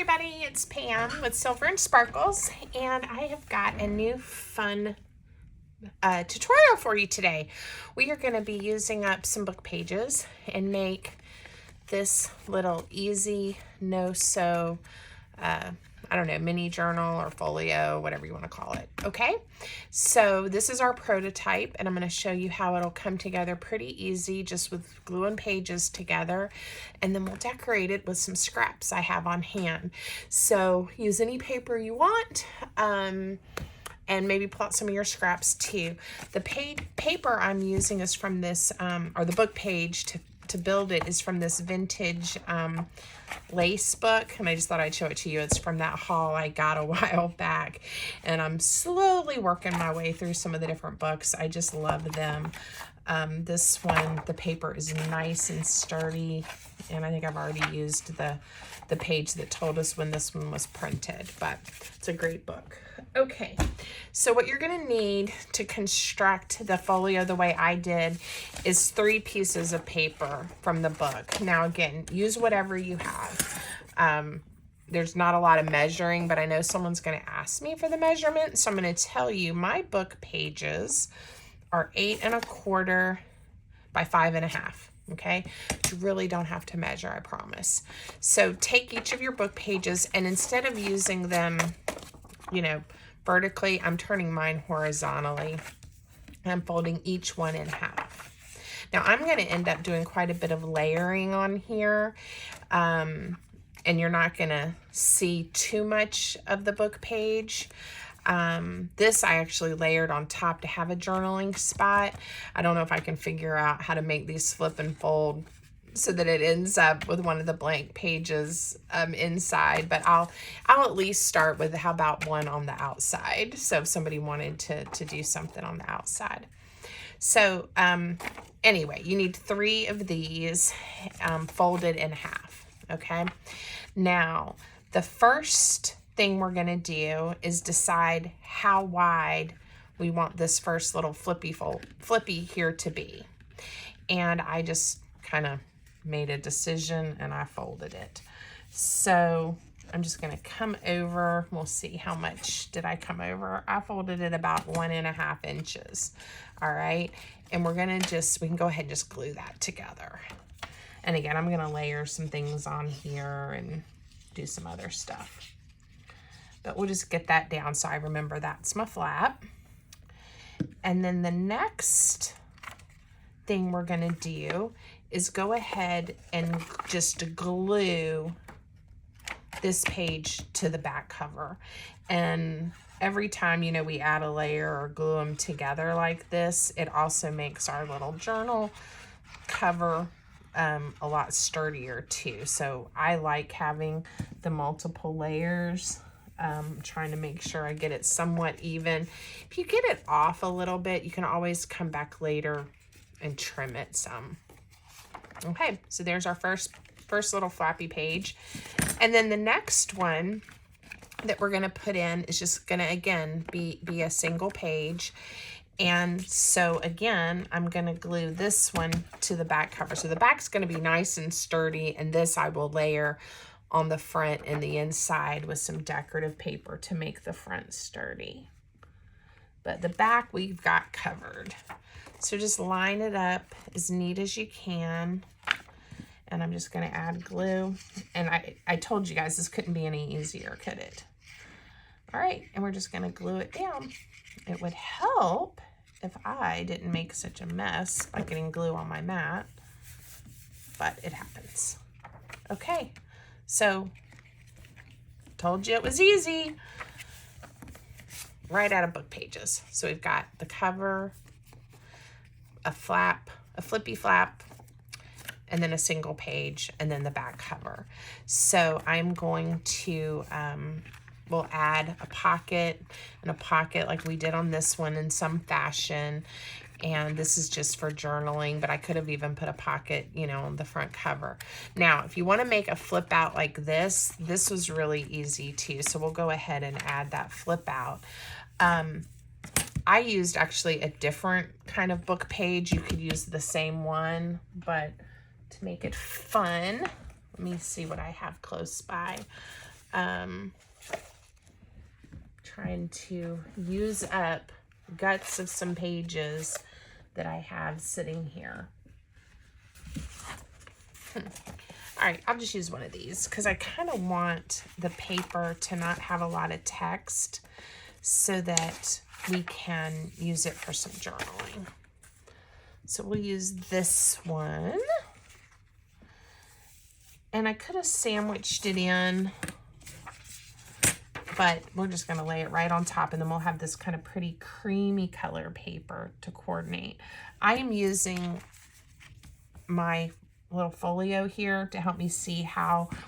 everybody, it's Pam with Silver and Sparkles, and I have got a new fun tutorial for you today. We are going to be using up some book pages and make this little easy no-sew I don't know, mini journal or folio, whatever you want to call it. Okay, so this is our prototype, and I'm going to show you how it'll come together pretty easy, just with gluing pages together, and then we'll decorate it with some scraps I have on hand. So use any paper you want, and maybe pull out some of your scraps too. The paper I'm using is from this, or the book page to build it is from this vintage lace book, and I just thought I'd show it to you. It's from that haul I got a while back, and I'm slowly working my way through some of the different books. I just love them. This one, the paper is nice and sturdy, and I think I've already used the page that told us when this one was printed, but it's a great book. Okay, so what you're going to need to construct the folio the way I did is 3 pieces of paper from the book. Now again, use whatever you have. There's not a lot of measuring, but I know someone's going to ask me for the measurement, so I'm going to tell you my book pages are 8 1/4 by 5 1/2. Okay, you really don't have to measure, I promise. So take each of your book pages, and instead of using them, you know, vertically, I'm turning mine horizontally. I'm folding each one in half. Now I'm going to end up doing quite a bit of layering on here, and you're not going to see too much of the book page. This I actually layered on top to have a journaling spot. I don't know if I can figure out how to make these flip and fold so that it ends up with one of the blank pages inside, but I'll at least start with how about one on the outside, so if somebody wanted to do something on the outside. So anyway, you need 3 of these folded in half. Okay, now the first thing we're going to do is decide how wide we want this first little flippy here to be, and I just kind of made a decision and I folded it. So I'm just going to come over. We'll see how much did I come over. I folded it about 1 1/2 inches. All right, and we're going to we can go ahead and just glue that together. And again, I'm going to layer some things on here and do some other stuff, but we'll just get that down so I remember that's my flap. And then the next thing we're going to do is go ahead and just glue this page to the back cover. And every time, you know, we add a layer or glue them together like this, it also makes our little journal cover a lot sturdier too. So I like having the multiple layers. Trying to make sure I get it somewhat even. If you get it off a little bit, you can always come back later and trim it some. Okay, so there's our first little flappy page. And then the next one that we're going to put in is just going to, again, be a single page. And so, again, I'm going to glue this one to the back cover. So the back's going to be nice and sturdy, and this I will layer on the front and the inside with some decorative paper to make the front sturdy. But the back we've got covered. So just line it up as neat as you can. And I'm just going to add glue. And I told you guys this couldn't be any easier, could it? All right, and we're just going to glue it down. It would help if I didn't make such a mess by getting glue on my mat, but it happens. Okay, so told you it was easy. Right out of book pages. So we've got the cover, a flap, a flippy flap, and then a single page, and then the back cover. So I'm going to, we'll add a pocket and a pocket like we did on this one in some fashion. And this is just for journaling, but I could have even put a pocket, you know, on the front cover. Now, if you want to make a flip out like this was really easy too. So we'll go ahead and add that flip out. I used actually a different kind of book page. You could use the same one, but to make it fun, let me see what I have close by. trying to use up guts of some pages that I have sitting here. All right, I'll just use one of these because I kind of want the paper to not have a lot of text so that we can use it for some journaling. So we'll use this one. And I could have sandwiched it in, but we're just going to lay it right on top, and then we'll have this kind of pretty creamy color paper to coordinate. I am using my little folio here to help me see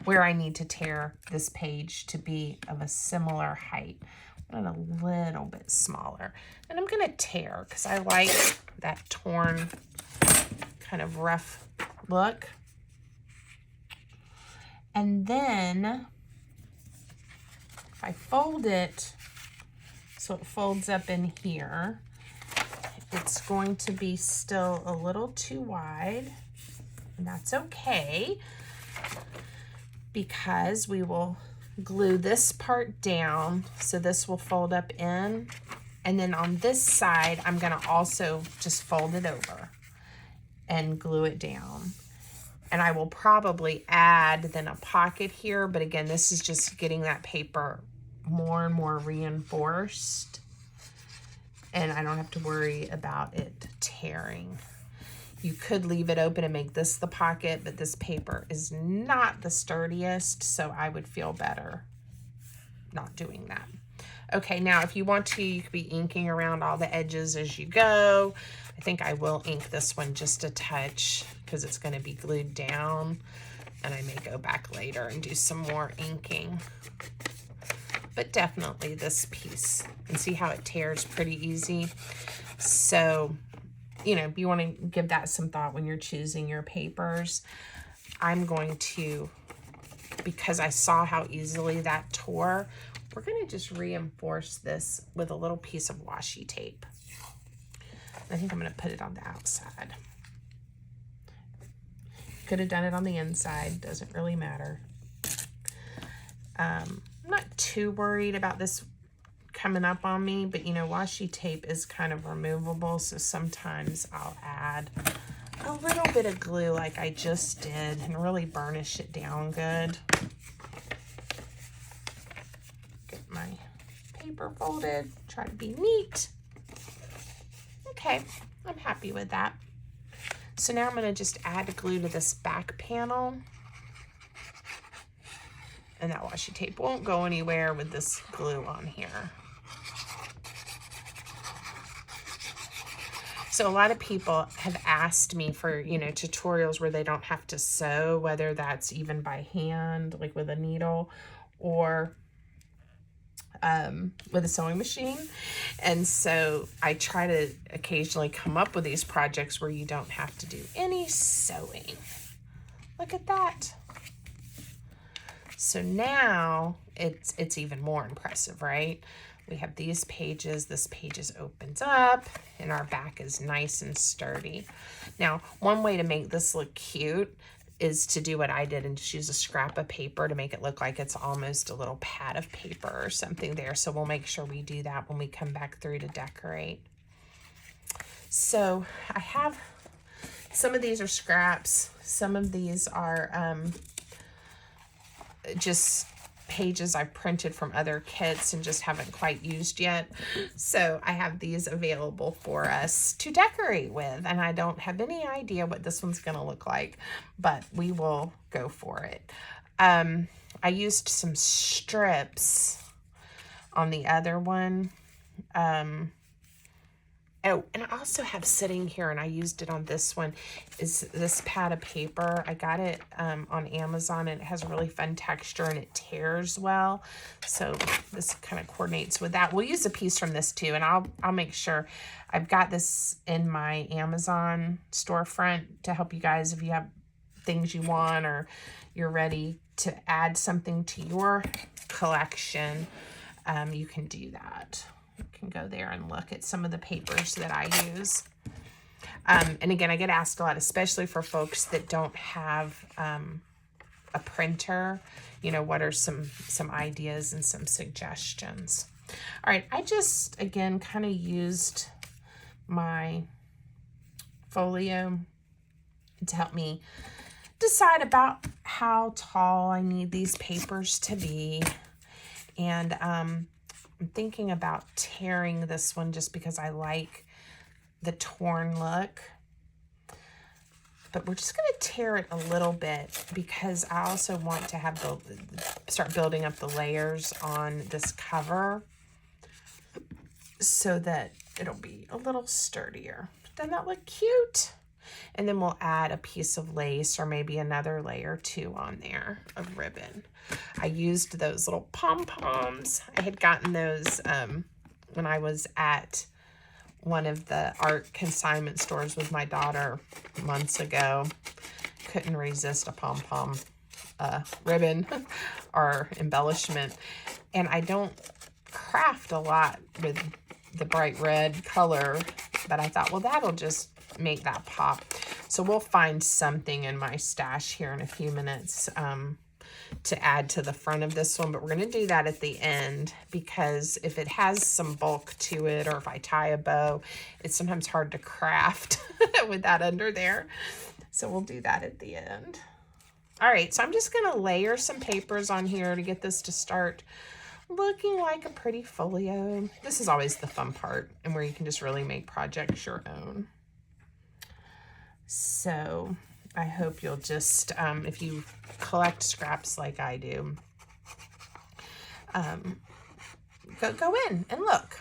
where I need to tear this page to be of a similar height, and a little bit smaller. And I'm going to tear because I like that torn kind of rough look. And then if I fold it so it folds up in here, it's going to be still a little too wide, and that's okay because we will glue this part down, so this will fold up in, and then on this side I'm going to also just fold it over and glue it down. And I will probably add then a pocket here, but again, this is just getting that paper more and more reinforced, and I don't have to worry about it tearing. You could leave it open and make this the pocket, but this paper is not the sturdiest, so I would feel better not doing that. Okay, now if you want to, you could be inking around all the edges as you go. I think I will ink this one just a touch because it's going to be glued down, and I may go back later and do some more inking. But definitely this piece, and see how it tears pretty easy. So, you know, you want to give that some thought when you're choosing your papers. I'm going to, because I saw how easily that tore, we're going to just reinforce this with a little piece of washi tape. I think I'm going to put it on the outside. Could have done it on the inside, doesn't really matter. I'm not too worried about this coming up on me, but you know, washi tape is kind of removable, so sometimes I'll add a little bit of glue like I just did and really burnish it down good. Get my paper folded, try to be neat. Okay, I'm happy with that. So now I'm going to just add glue to this back panel. And that washi tape won't go anywhere with this glue on here. So a lot of people have asked me for, you know, tutorials where they don't have to sew, whether that's even by hand, like with a needle, or with a sewing machine. And so I try to occasionally come up with these projects where you don't have to do any sewing. Look at that. So now it's even more impressive, right? We have these pages, this pages opens up, and our back is nice and sturdy. Now, one way to make this look cute is to do what I did and just use a scrap of paper to make it look like it's almost a little pad of paper or something there. So we'll make sure we do that when we come back through to decorate. So I have, some of these are scraps, some of these are just pages I've printed from other kits and just haven't quite used yet. So I have these available for us to decorate with, and I don't have any idea what this one's going to look like, but we will go for it. I used some strips on the other one. Oh, and I also have sitting here, and I used it on this one, is this pad of paper. I got it on Amazon, and it has a really fun texture, and it tears well. So this kind of coordinates with that. We'll use a piece from this too, and I'll make sure. I've got this in my Amazon storefront to help you guys if you have things you want or you're ready to add something to your collection. You can do that. Can go there and look at some of the papers that I use. And again, I get asked a lot, especially for folks that don't have a printer, you know, what are some ideas and some suggestions. All right, I just, again, kind of used my folio to help me decide about how tall I need these papers to be. And I'm thinking about tearing this one just because I like the torn look. But we're just going to tear it a little bit because I also want to have start building up the layers on this cover so that it'll be a little sturdier. Doesn't that look cute? And then we'll add a piece of lace or maybe another layer too on there of ribbon. I used those little pom-poms. I had gotten those when I was at one of the art consignment stores with my daughter months ago. Couldn't resist a pom-pom ribbon or embellishment. And I don't craft a lot with the bright red color, but I thought, well, that'll just make that pop. So we'll find something in my stash here in a few minutes to add to the front of this one, but we're going to do that at the end because if it has some bulk to it, or if I tie a bow, it's sometimes hard to craft with that under there. So we'll do that at the end. All right, so I'm just going to layer some papers on here to get this to start looking like a pretty folio. This is always the fun part, and where you can just really make projects your own. So I hope you'll just, if you collect scraps like I do, go in and look.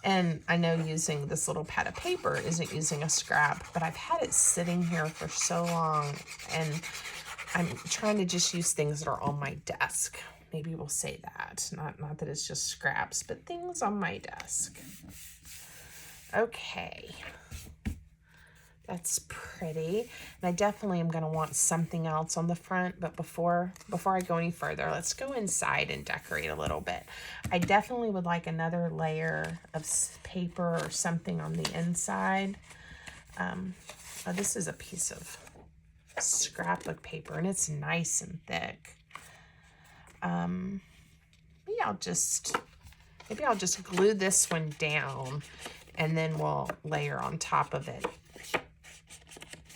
And I know using this little pad of paper isn't using a scrap, but I've had it sitting here for so long, and I'm trying to just use things that are on my desk. Maybe we'll say that. Not that it's just scraps, but things on my desk. Okay. That's pretty. And I definitely am going to want something else on the front. But before I go any further, let's go inside and decorate a little bit. I definitely would like another layer of paper or something on the inside. Oh, this is a piece of scrapbook paper, and it's nice and thick. Maybe I'll just glue this one down, and then we'll layer on top of it.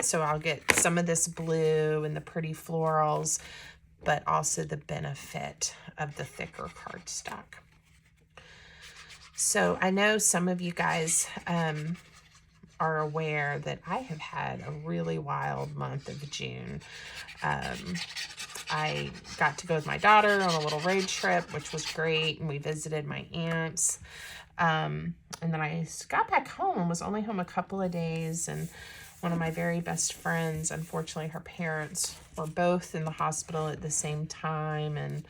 So I'll get some of this blue and the pretty florals, but also the benefit of the thicker cardstock. So I know some of you guys are aware that I have had a really wild month of June. I got to go with my daughter on a little road trip, which was great, and we visited my aunts. And then I got back home, was only home a couple of days, and one of my very best friends, unfortunately, her parents were both in the hospital at the same time, and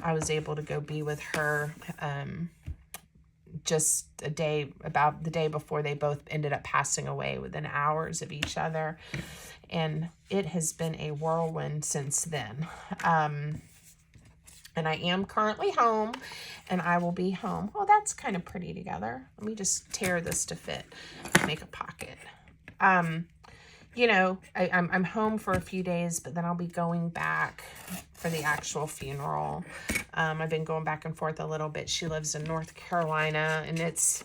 I was able to go be with her just about the day before they both ended up passing away within hours of each other. And it has been a whirlwind since then. And I am currently home, and I will be home. Oh, that's kind of pretty together. Let me just tear this to fit, make a pocket. You know, I'm home for a few days, but then I'll be going back for the actual funeral. I've been going back and forth a little bit. She lives in North Carolina, and it's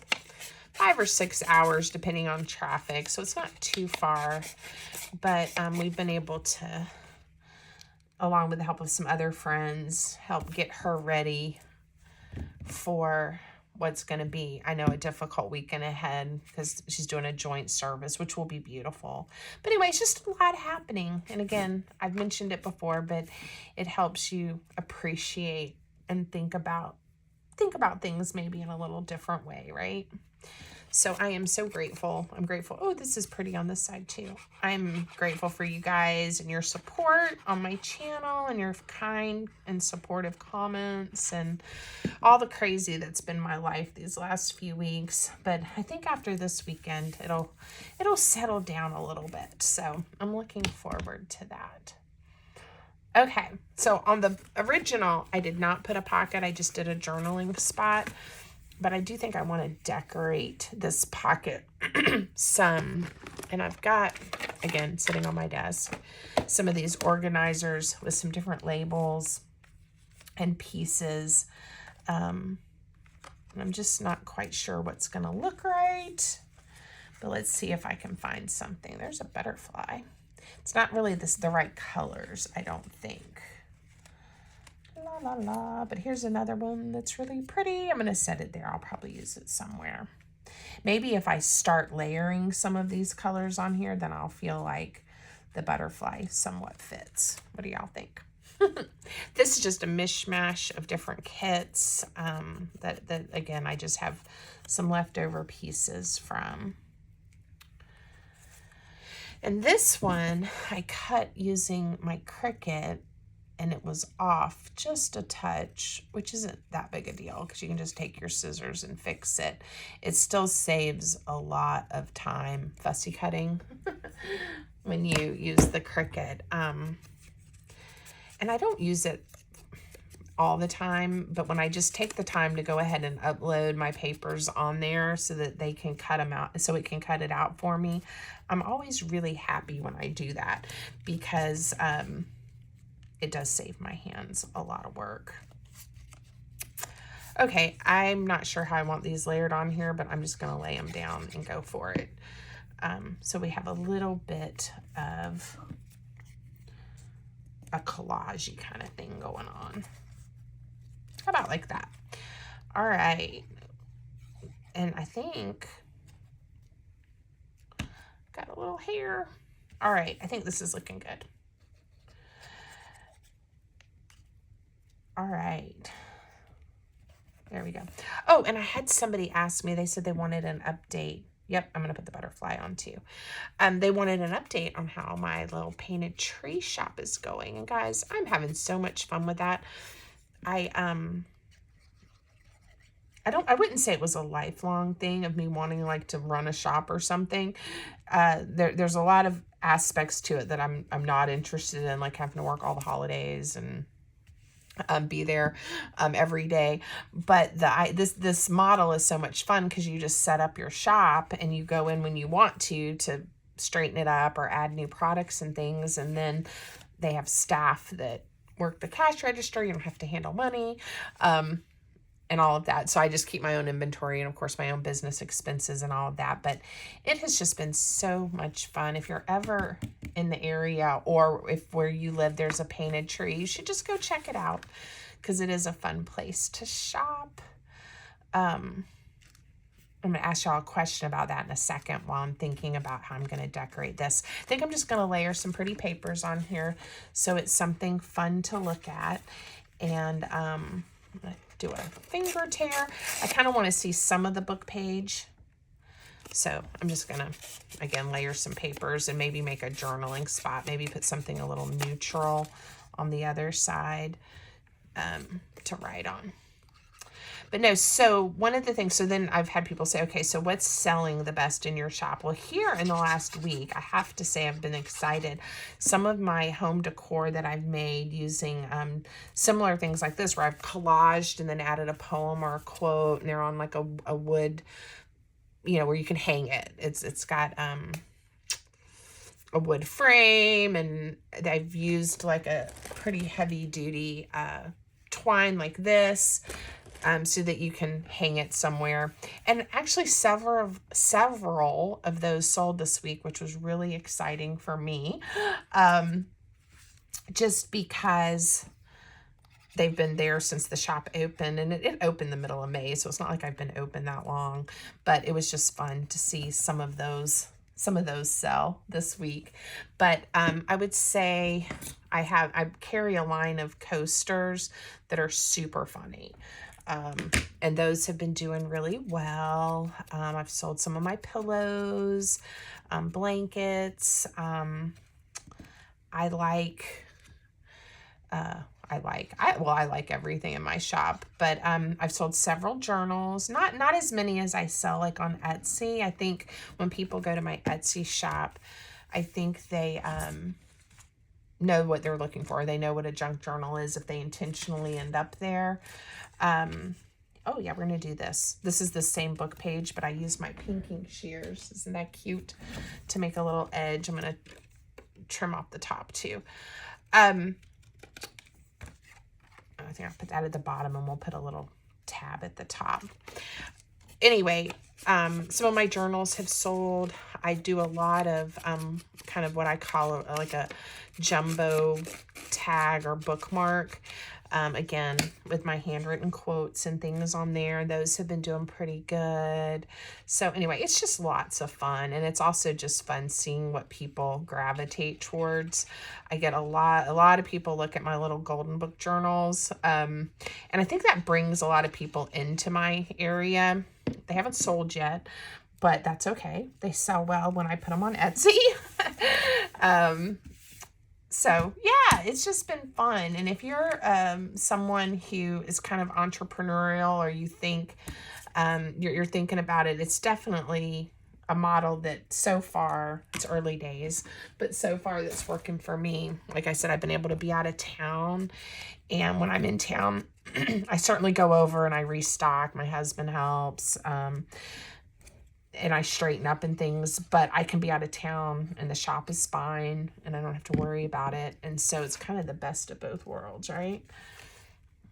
5 or 6 hours depending on traffic, so it's not too far. But we've been able to, along with the help of some other friends, help get her ready for what's going to be, I know, a difficult weekend ahead because she's doing a joint service, which will be beautiful. But anyway, it's just a lot happening. And again, I've mentioned it before, but it helps you appreciate and think about things maybe in a little different way, right? So I am so grateful. I'm grateful. Oh, this is pretty on this side too. I'm grateful for you guys and your support on my channel and your kind and supportive comments and all the crazy that's been my life these last few weeks. But I think after this weekend, it'll settle down a little bit. So I'm looking forward to that. Okay, so on the original, I did not put a pocket. I just did a journaling spot. But I do think I want to decorate this pocket some. And I've got, again, sitting on my desk, some of these organizers with some different labels and pieces. I'm just not quite sure what's going to look right, but let's see if I can find something. There's a butterfly. It's not really the right colors, I don't think. La la la, but here's another one that's really pretty. I'm going to set it there. I'll probably use it somewhere. Maybe if I start layering some of these colors on here, then I'll feel like the butterfly somewhat fits. What do y'all think? This is just a mishmash of different kits that again, I just have some leftover pieces from. And this one I cut using my Cricut, and it was off just a touch, which isn't that big a deal because you can just take your scissors and fix it. It still saves a lot of time fussy cutting when you use the Cricut. And I don't use it all the time, but when I just take the time to go ahead and upload my papers on there so that they can cut them out, so it can cut it out for me, I'm always really happy when I do that because it does save my hands a lot of work. Okay, I'm not sure how I want these layered on here, but I'm just going to lay them down and go for it. So we have a little bit of a collage-y kind of thing going on. How about like that? All right. And I think got a little hair. All right, I think this is looking good. All right. There we go. Oh, and I had somebody ask me, they said they wanted an update. Yep, I'm going to put the butterfly on too. They wanted an update on how my little painted tree shop is going. And guys, I'm having so much fun with that. I wouldn't say it was a lifelong thing of me wanting like to run a shop or something. There's a lot of aspects to it that I'm not interested in, like having to work all the holidays and be there every day. But this model is so much fun because you just set up your shop and you go in when you want to straighten it up or add new products and things, and then they have staff that work the cash register. You don't have to handle money and all of that. So I just keep my own inventory and of course my own business expenses and all of that. But it has just been so much fun. If you're ever in the area, or if where you live there's a painted tree, you should just go check it out because it is a fun place to shop. I'm going to ask y'all a question about that in a second while I'm thinking about how I'm going to decorate this. I think I'm just going to layer some pretty papers on here so it's something fun to look at. And I'm going to do a finger tear. I kind of want to see some of the book page. So I'm just going to, again, layer some papers and maybe make a journaling spot. Maybe put something a little neutral on the other side to write on. But no, so one of the things, so then I've had people say, okay, so what's selling the best in your shop? Well, here in the last week, I have to say I've been excited. Some of my home decor that I've made using similar things like this, where I've collaged and then added a poem or a quote, and they're on like a wood, you know, where you can hang it. It's got a wood frame, and I've used like a pretty heavy duty twine like this. So that you can hang it somewhere. And actually several of those sold this week, which was really exciting for me. Just because they've been there since the shop opened, and it opened the middle of May, so it's not like I've been open that long, but it was just fun to see some of those sell this week. But I would say I carry a line of coasters that are super funny. And those have been doing really well. I've sold some of my pillows, blankets. I like everything in my shop, but I've sold several journals, not as many as I sell like on Etsy. I think when people go to my Etsy shop, I think they know what they're looking for. They know what a junk journal is if they intentionally end up there. Oh yeah, we're gonna do this. This is the same book page, but I use my pinking shears. Isn't that cute? To make a little edge. I'm gonna trim off the top too. I think I'll put that at the bottom, and we'll put a little tab at the top. Anyway, some of my journals have sold. I do a lot of kind of what I call like a jumbo tag or bookmark. Again, with my handwritten quotes and things on there. Those have been doing pretty good. So anyway, it's just lots of fun. And it's also just fun seeing what people gravitate towards. I get a lot of people look at my little golden book journals. And I think that brings a lot of people into my area. They haven't sold yet, but that's okay. They sell well when I put them on Etsy. So yeah, it's just been fun. And if you're someone who is kind of entrepreneurial, or you think you're thinking about it, it's definitely a model that so far, it's early days, but so far that's working for me. Like I said, I've been able to be out of town, and when I'm in town, I certainly go over and I restock. My husband helps. And I straighten up and things, but I can be out of town and the shop is fine and I don't have to worry about it. And so it's kind of the best of both worlds, right?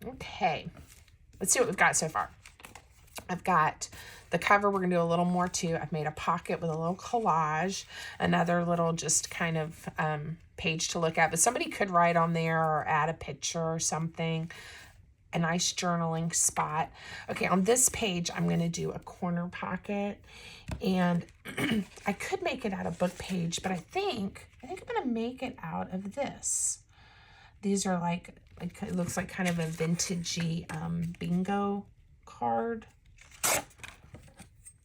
Okay, let's see what we've got so far. I've got the cover. We're gonna do a little more too. I've made a pocket with a little collage, another little just kind of page to look at, but somebody could write on there or add a picture or something. A nice journaling spot. Okay, on this page, I'm going to do a corner pocket, and I could make it out of book page, but I think I'm going to make it out of this. These are like it looks like kind of a vintagey bingo card.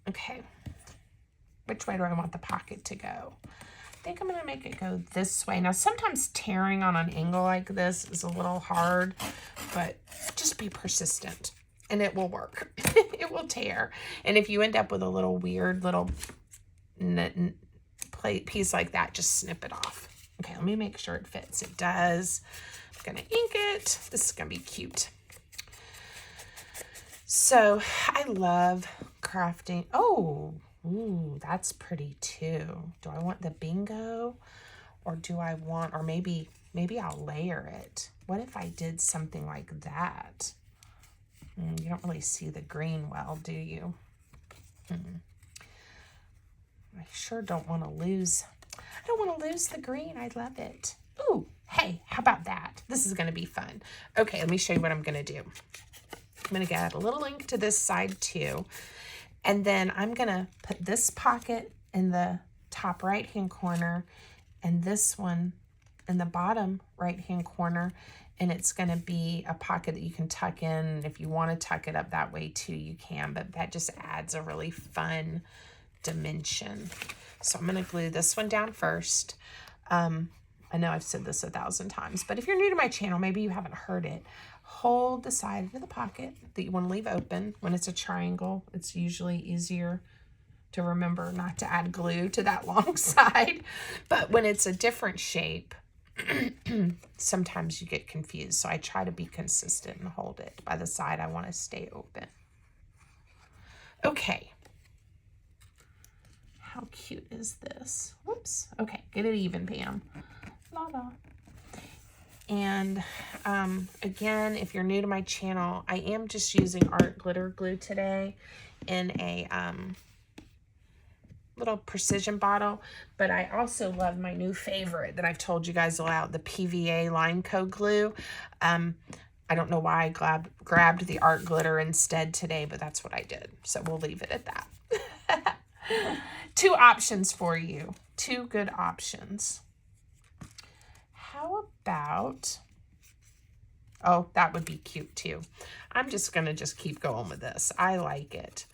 Okay, which way do I want the pocket to go? I think I'm going to make it go this way. Now, sometimes tearing on an angle like this is a little hard, but just be persistent and it will work. It will tear. And if you end up with a little weird little piece like that, just snip it off. Okay, let me make sure it fits. It does. I'm going to ink it. This is going to be cute. So I love crafting. Oh, ooh, that's pretty too. Do I want the bingo, or do I want, or maybe I'll layer it. What if I did something like that? You don't really see the green well, do you? I sure don't want to lose. I don't want to lose the green. I love it. Ooh, hey, how about that? This is going to be fun. Okay, let me show you what I'm going to do. I'm going to add a little ink to this side too. And then I'm going to put this pocket in the top right-hand corner and this one in the bottom right-hand corner. And it's going to be a pocket that you can tuck in. If you want to tuck it up that way too, you can. But that just adds a really fun dimension. So I'm going to glue this one down first. I know I've said this 1,000 times, but if you're new to my channel, maybe you haven't heard it. Hold the side of the pocket that you want to leave open. When it's a triangle, it's usually easier to remember not to add glue to that long side. But when it's a different shape, sometimes you get confused. So I try to be consistent and hold it by the side I want to stay open. Okay. How cute is this? Whoops. Okay, get it even, Pam. La la. And again, if you're new to my channel, I am just using art glitter glue today in a little precision bottle. But I also love my new favorite that I've told you guys about, the PVA Line Co glue. I don't know why I grabbed the art glitter instead today, but that's what I did. So we'll leave it at that. Two options for you. Two good options. How about, oh, that would be cute too. I'm just going to keep going with this. I like it.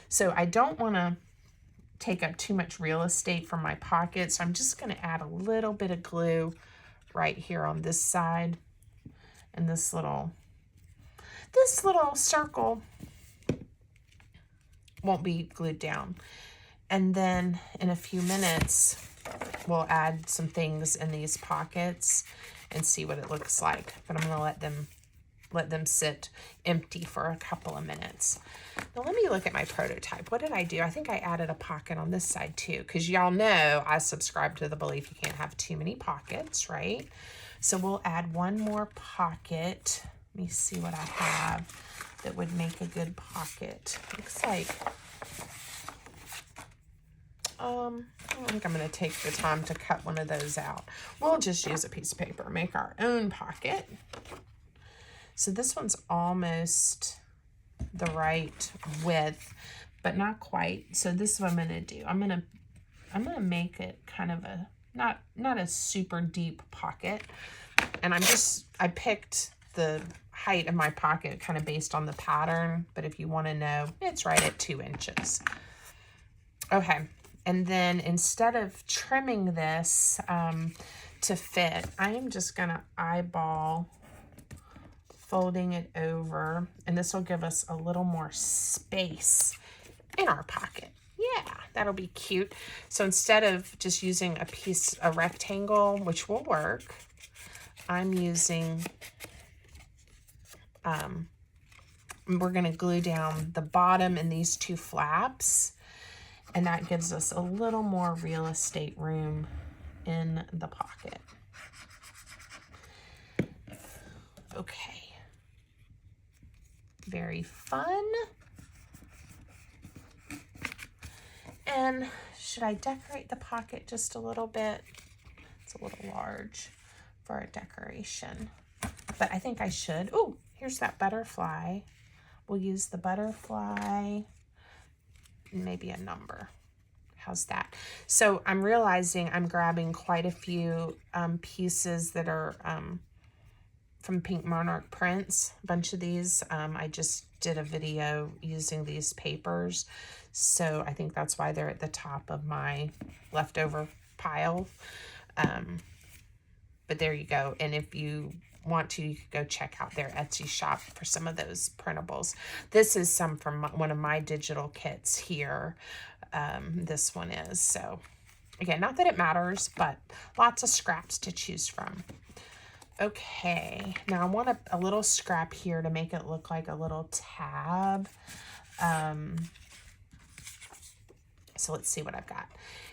So I don't want to take up too much real estate from my pocket. So I'm just going to add a little bit of glue right here on this side. And this little circle won't be glued down. And then in a few minutes, we'll add some things in these pockets and see what it looks like. But I'm going to let them let them sit empty for a couple of minutes. Now let me look at my prototype. What did I do? I think I added a pocket on this side too, because y'all know I subscribe to the belief you can't have too many pockets, right? So we'll add one more pocket. Let me see what I have that would make a good pocket. Looks like, I don't think I'm going to take the time to cut one of those out. We'll just use a piece of paper, make our own pocket. So this one's almost the right width, but not quite. So this is what I'm going to do. I'm going to make it kind of a, not a super deep pocket. And I picked the height of my pocket kind of based on the pattern, but if you want to know, it's right at 2 inches. Okay. And then instead of trimming this to fit, I am just going to eyeball folding it over, and this will give us a little more space in our pocket. Yeah, that'll be cute. So instead of just using a rectangle, which will work, I'm using, we're going to glue down the bottom and these 2 flaps, and that gives us a little more real estate room in the pocket. Okay. Very fun. And should I decorate the pocket just a little bit? It's a little large for a decoration, but I think I should. Oh, here's that butterfly. We'll use the butterfly and maybe a number. How's that? So I'm realizing I'm grabbing quite a few pieces that are from Pink Monarch Prints. A bunch of these. I just did a video using these papers, so I think that's why they're at the top of my leftover pile. But there you go. And if you want to, you could go check out their Etsy shop for some of those printables. This is some from one of my digital kits here. This one is. So again, not that it matters, but lots of scraps to choose from. Okay, now I want a little scrap here to make it look like a little tab. So let's see what I've got.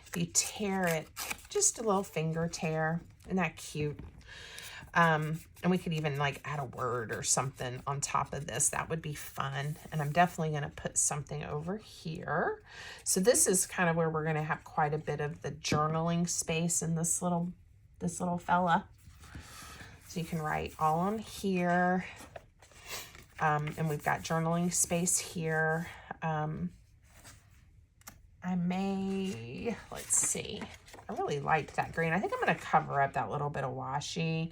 If you tear it, just a little finger tear, isn't that cute? And we could even like add a word or something on top of this. That would be fun. And I'm definitely going to put something over here. So this is kind of where we're going to have quite a bit of the journaling space in this little fella. So you can write all on here. And we've got journaling space here. I may, let's see. I really liked that green. I think I'm going to cover up that little bit of washi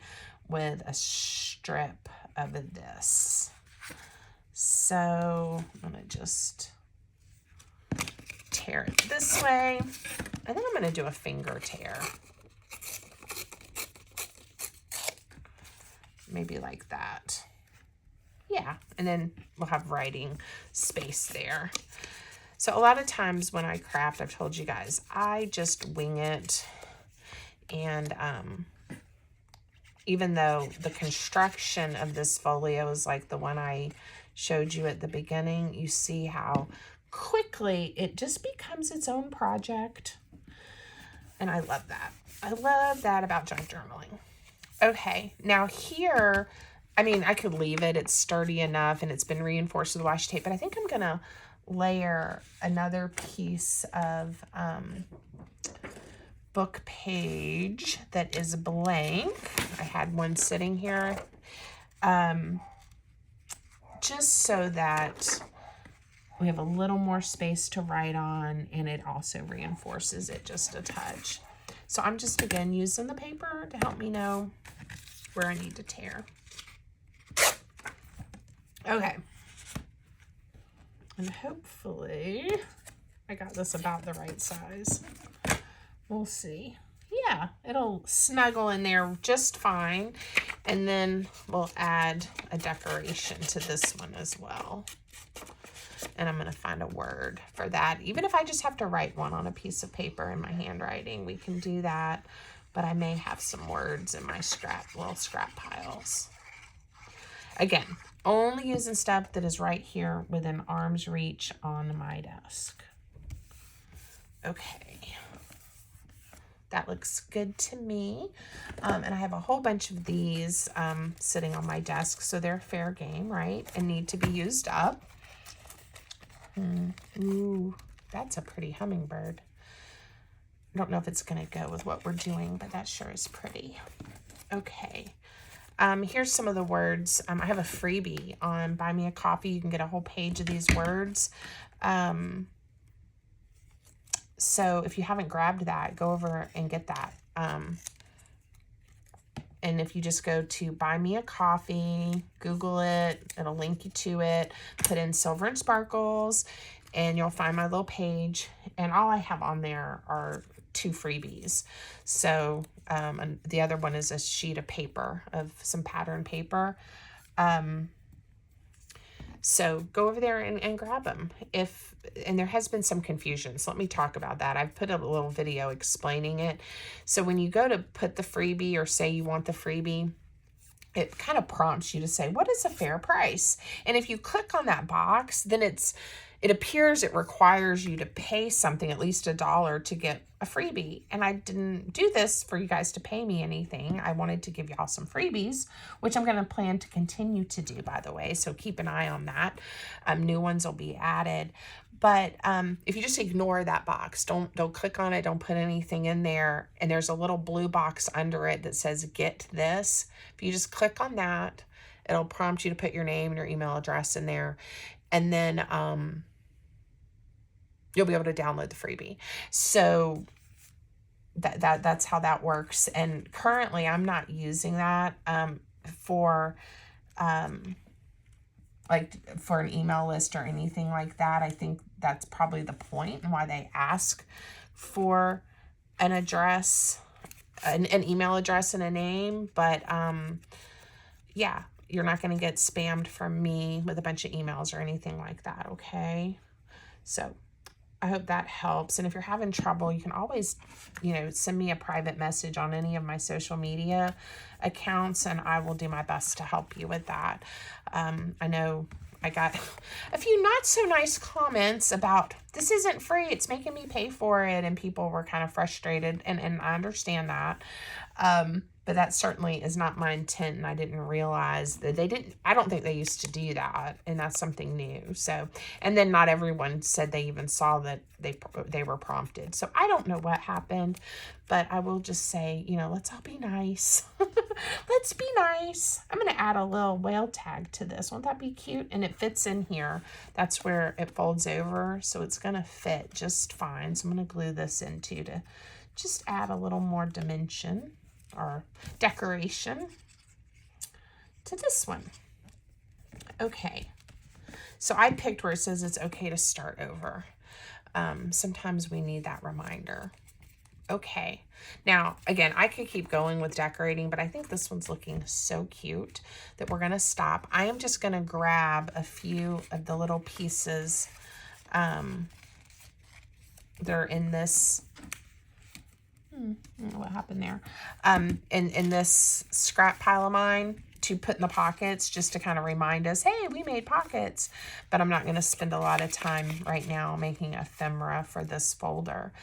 with a strip of this. So I'm going to just tear it this way. I think I'm going to do a finger tear. Maybe like that. Yeah, and then we'll have writing space there. So a lot of times when I craft, I've told you guys, I just wing it. And even though the construction of this folio is like the one I showed you at the beginning, you see how quickly it just becomes its own project. And I love that. I love that about junk journaling. Okay, now here, I mean, I could leave it. It's sturdy enough and it's been reinforced with washi tape, but I think I'm going to layer another piece of book page that is blank. I had one sitting here just so that we have a little more space to write on, and it also reinforces it just a touch. So I'm just, again, using the paper to help me know where I need to tear. Okay. And hopefully I got this about the right size. We'll see. Yeah, it'll snuggle in there just fine. And then we'll add a decoration to this one as well. And I'm going to find a word for that. Even if I just have to write one on a piece of paper in my handwriting, we can do that. But I may have some words in my little scrap piles. Again, only using stuff that is right here within arm's reach on my desk. Okay. That looks good to me. And I have a whole bunch of these sitting on my desk, so they're fair game, right? And need to be used up. Ooh, that's a pretty hummingbird. I don't know if it's going to go with what we're doing, but that sure is pretty. Okay. Here's some of the words. I have a freebie on Buy Me a Coffee. You can get a whole page of these words. So if you haven't grabbed that, go over and get that. And if you just go to Buy Me a Coffee, Google it, it'll link you to it, put in Silver and Sparkles, and you'll find my little page. And all I have on there are 2 freebies. So and the other one is a sheet of paper, of some pattern paper. So go over there and grab them. And there has been some confusion, so let me talk about that. I've put a little video explaining it. So when you go to put the freebie or say you want the freebie, it kind of prompts you to say, what is a fair price? And if you click on that box, then it appears it requires you to pay something, at least $1, to get a freebie. And I didn't do this for you guys to pay me anything. I wanted to give y'all some freebies, which I'm going to plan to continue to do, by the way. So keep an eye on that. New ones will be added. But if you just ignore that box, don't click on it, don't put anything in there, and there's a little blue box under it that says get this. If you just click on that, it'll prompt you to put your name and your email address in there, and then you'll be able to download the freebie. So that's how that works. And currently I'm not using that for an email list or anything like that. I think that's probably the point and why they ask for an address, an email address and a name. But yeah, you're not going to get spammed from me with a bunch of emails or anything like that. Okay. So I hope that helps. And if you're having trouble, you can always, send me a private message on any of my social media accounts, and I will do my best to help you with that. I know I got a few not so nice comments about this isn't free, it's making me pay for it, and people were kind of frustrated, and I understand that. But that certainly is not my intent, and I didn't realize that I don't think they used to do that, and that's something new. So, and then not everyone said they even saw that they were prompted. So I don't know what happened, but I will just say, let's all be nice. Let's be nice. I'm going to add a little whale tag to this. Won't that be cute? And it fits in here. That's where it folds over, so it's going to fit just fine. So I'm going to glue this into to just add a little more dimension or decoration to this one. Okay, so I picked where it says it's okay to start over. Sometimes we need that reminder. Okay, now again, I could keep going with decorating, but I think this one's looking so cute that we're gonna stop. I am just gonna grab a few of the little pieces they're in this I don't know what happened there. In this scrap pile of mine to put in the pockets, just to kind of remind us, hey, we made pockets. But I'm not going to spend a lot of time right now making ephemera for this folder.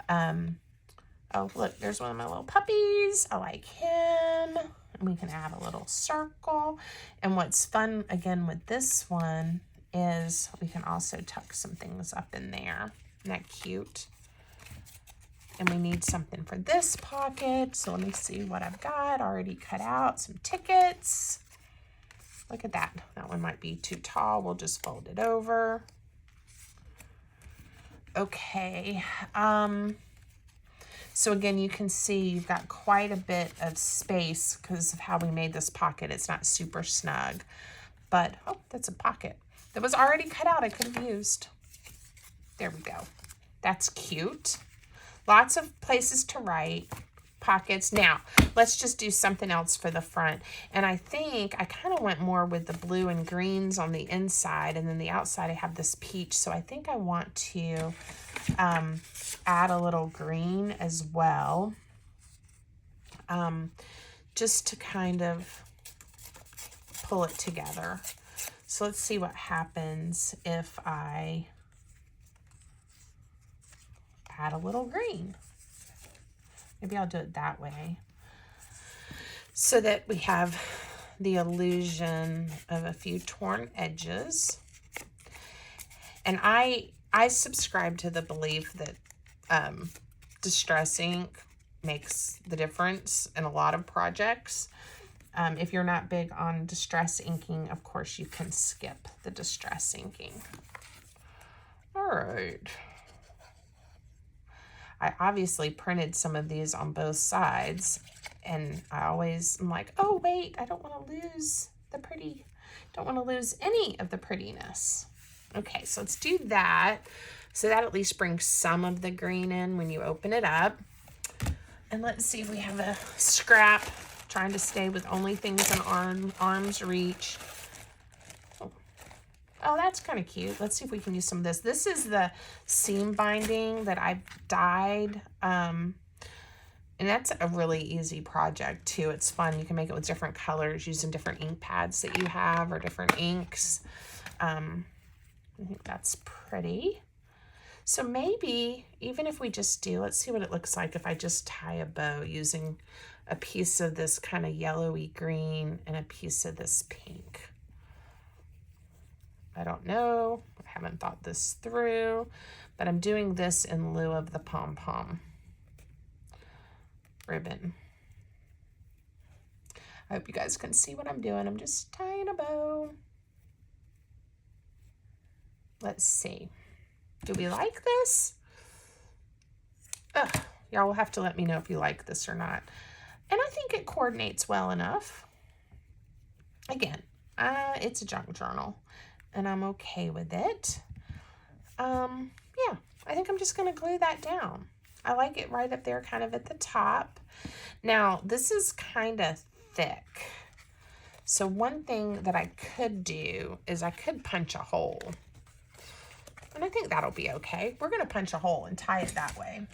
Oh, look, there's one of my little puppies. I like him. And we can add a little circle. And what's fun, again, with this one is we can also tuck some things up in there. Isn't that cute? And we need something for this pocket. So let me see what I've got already cut out. Some tickets. Look at that. That one might be too tall. We'll just fold it over. Okay. So again, you can see you've got quite a bit of space because of how we made this pocket. It's not super snug. But, oh, that's a pocket that was already cut out I could have used. There we go. That's cute. Lots of places to write, pockets. Now, let's just do something else for the front. And I think I kind of went more with the blue and greens on the inside, and then the outside I have this peach. So I think I want to add a little green as well, just to kind of pull it together. So let's see what happens if I add a little green. Maybe I'll do it that way so that we have the illusion of a few torn edges. And I subscribe to the belief that Distress ink makes the difference in a lot of projects. If you're not big on distress inking, of course you can skip the distress inking. All right. I obviously printed some of these on both sides, and I always am like, oh wait, I don't want to lose the pretty, don't want to lose any of the prettiness. Okay, so let's do that. So that at least brings some of the green in when you open it up. And let's see if we have a scrap, trying to stay with only things in arm's reach. Oh, that's kind of cute. Let's see if we can use some of this. This is the seam binding that I've dyed. And that's a really easy project too. It's fun. You can make it with different colors using different ink pads that you have or different inks. I think that's pretty. So maybe even if we just do, let's see what it looks like if I just tie a bow using a piece of this kind of yellowy green and a piece of this pink. I don't know. I haven't thought this through, but I'm doing this in lieu of the pom-pom ribbon. I hope you guys can see what I'm doing. I'm just tying a bow. Let's see. Do we like this? Y'all will have to let me know if you like this or not. And I think it coordinates well enough. Again, it's a junk journal, and I'm okay with it. Yeah, I think I'm just going to glue that down. I like it right up there, kind of at the top. Now, this is kind of thick. So one thing that I could do is I could punch a hole. And I think that'll be okay. We're going to punch a hole and tie it that way. I'm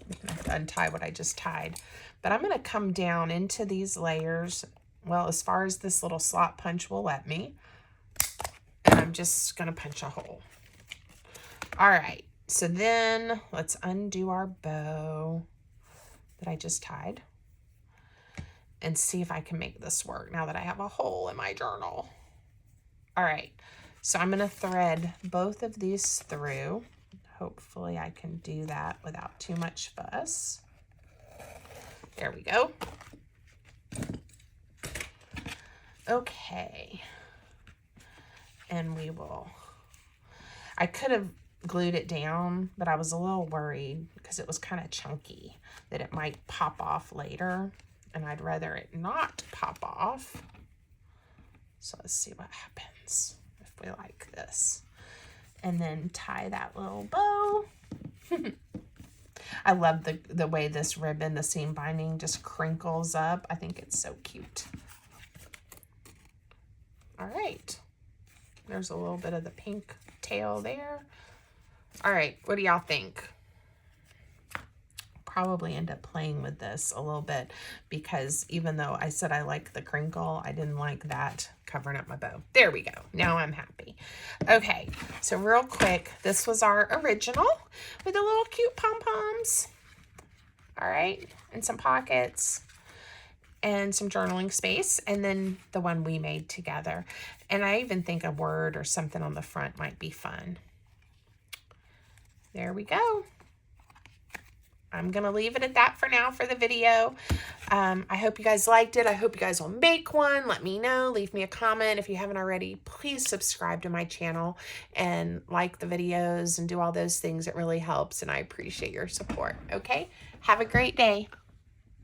going to have to untie what I just tied. But I'm going to come down into these layers, well, as far as this little slot punch will let me. And I'm just going to punch a hole. All right. So then let's undo our bow that I just tied and see if I can make this work now that I have a hole in my journal. All right. So I'm going to thread both of these through. Hopefully I can do that without too much fuss. There we go. Okay. And we will, I could have glued it down, but I was a little worried because it was kind of chunky that it might pop off later, and I'd rather it not pop off. So let's see what happens if we like this. And then tie that little bow. I love the way this ribbon, the seam binding, just crinkles up. I think it's so cute. All right. There's a little bit of the pink tail there. All right, what do y'all think? Probably end up playing with this a little bit because even though I said I like the crinkle, I didn't like that covering up my bow. There we go. Now I'm happy. Okay, so real quick, this was our original with the little cute pom-poms. All right, and some pockets and some journaling space, and then the one we made together. And I even think a word or something on the front might be fun. There we go. I'm going to leave it at that for now for the video. I hope you guys liked it. I hope you guys will make one. Let me know. Leave me a comment. If you haven't already, please subscribe to my channel and like the videos and do all those things. It really helps, and I appreciate your support. Okay? Have a great day.